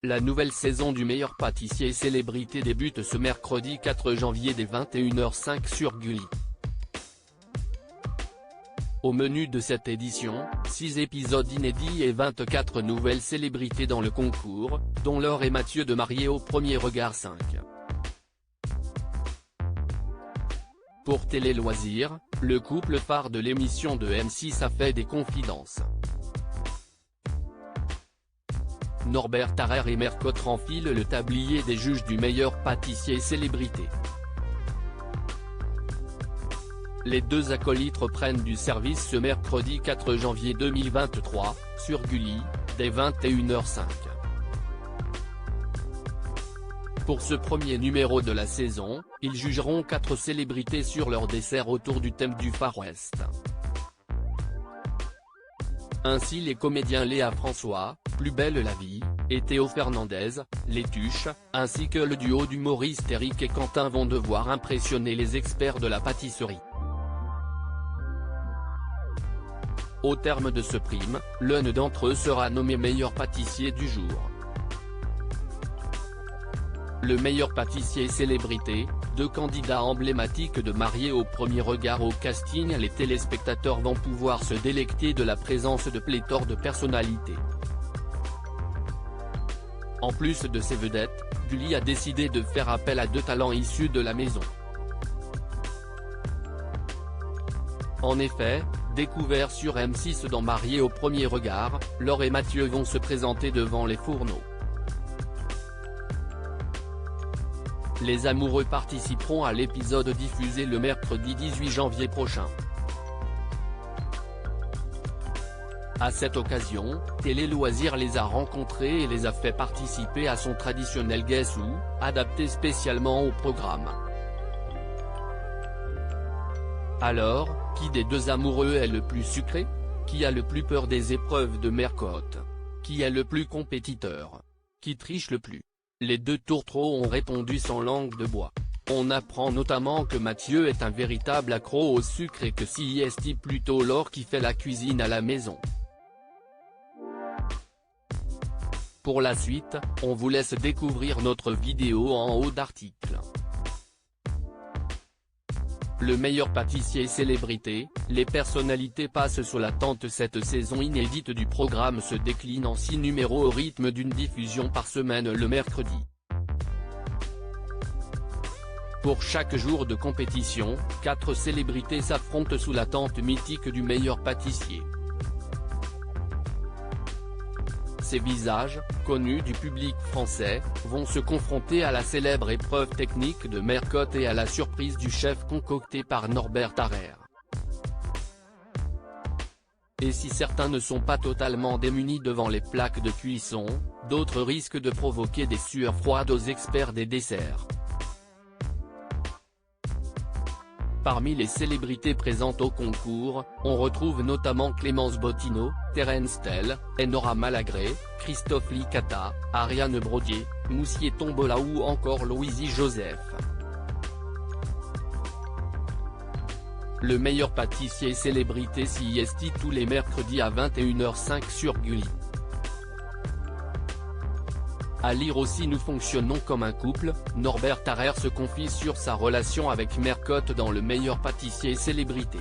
La nouvelle saison du meilleur pâtissier et célébrité débute ce mercredi 4 janvier dès 21h05 sur Gulli. Au menu de cette édition, 6 épisodes inédits et 24 nouvelles célébrités dans le concours, dont Laure et Mathieu de Mariés au premier regard 5. Pour Télé Loisirs, le couple phare de l'émission de M6 a fait des confidences. Norbert Tarrer et Mercotte enfilent le tablier des juges du meilleur pâtissier célébrité. Les deux acolytes reprennent du service ce mercredi 4 janvier 2023, sur Gulli, dès 21h05. Pour ce premier numéro de la saison, ils jugeront 4 célébrités sur leur dessert autour du thème du Far West. Ainsi les comédiens Léa François, Plus belle la vie, et Théo Fernandez, Les Tuches, ainsi que le duo d'humoristes Eric et Quentin vont devoir impressionner les experts de la pâtisserie. Au terme de ce prime, l'un d'entre eux sera nommé meilleur pâtissier du jour. Le meilleur pâtissier célébrité, 2 candidats emblématiques de Mariés au premier regard au casting. Les téléspectateurs vont pouvoir se délecter de la présence de pléthore de personnalités. En plus de ces vedettes, Gulli a décidé de faire appel à 2 talents issus de la maison. En effet, découverts sur M6 dans Mariés au premier regard, Laure et Mathieu vont se présenter devant les fourneaux. Les amoureux participeront à l'épisode diffusé le mercredi 18 janvier prochain. À cette occasion, Télé Loisirs les a rencontrés et les a fait participer à son traditionnel Guess Who, adapté spécialement au programme. Alors, qui des deux amoureux est le plus sucré? Qui a le plus peur des épreuves de Mercotte? Qui est le plus compétiteur? Qui triche le plus? Les 2 tourtereaux ont répondu sans langue de bois. On apprend notamment que Mathieu est un véritable accro au sucre et que c'est plutôt Laure qui fait la cuisine à la maison. Pour la suite, on vous laisse découvrir notre vidéo en haut d'article. Le meilleur pâtissier célébrité, les personnalités passent sous la tente. Cette saison inédite du programme se décline en 6 numéros au rythme d'une diffusion par semaine le mercredi. Pour chaque jour de compétition, 4 célébrités s'affrontent sous la tente mythique du meilleur pâtissier. Ces visages, connus du public français, vont se confronter à la célèbre épreuve technique de Mercotte et à la surprise du chef concoctée par Norbert Tarrer. Et si certains ne sont pas totalement démunis devant les plaques de cuisson, d'autres risquent de provoquer des sueurs froides aux experts des desserts. Parmi les célébrités présentes au concours, on retrouve notamment Clémence Bottineau, Terence Tell, Enora Malagré, Christophe Licata, Ariane Brodier, Moussié Tombola ou encore Louisie Joseph. Le meilleur pâtissier célébrité CIST tous les mercredis à 21h05 sur Gulli. À lire aussi Nous fonctionnons comme un couple, Norbert Tarrer se confie sur sa relation avec Mercotte dans le meilleur pâtissier célébrité.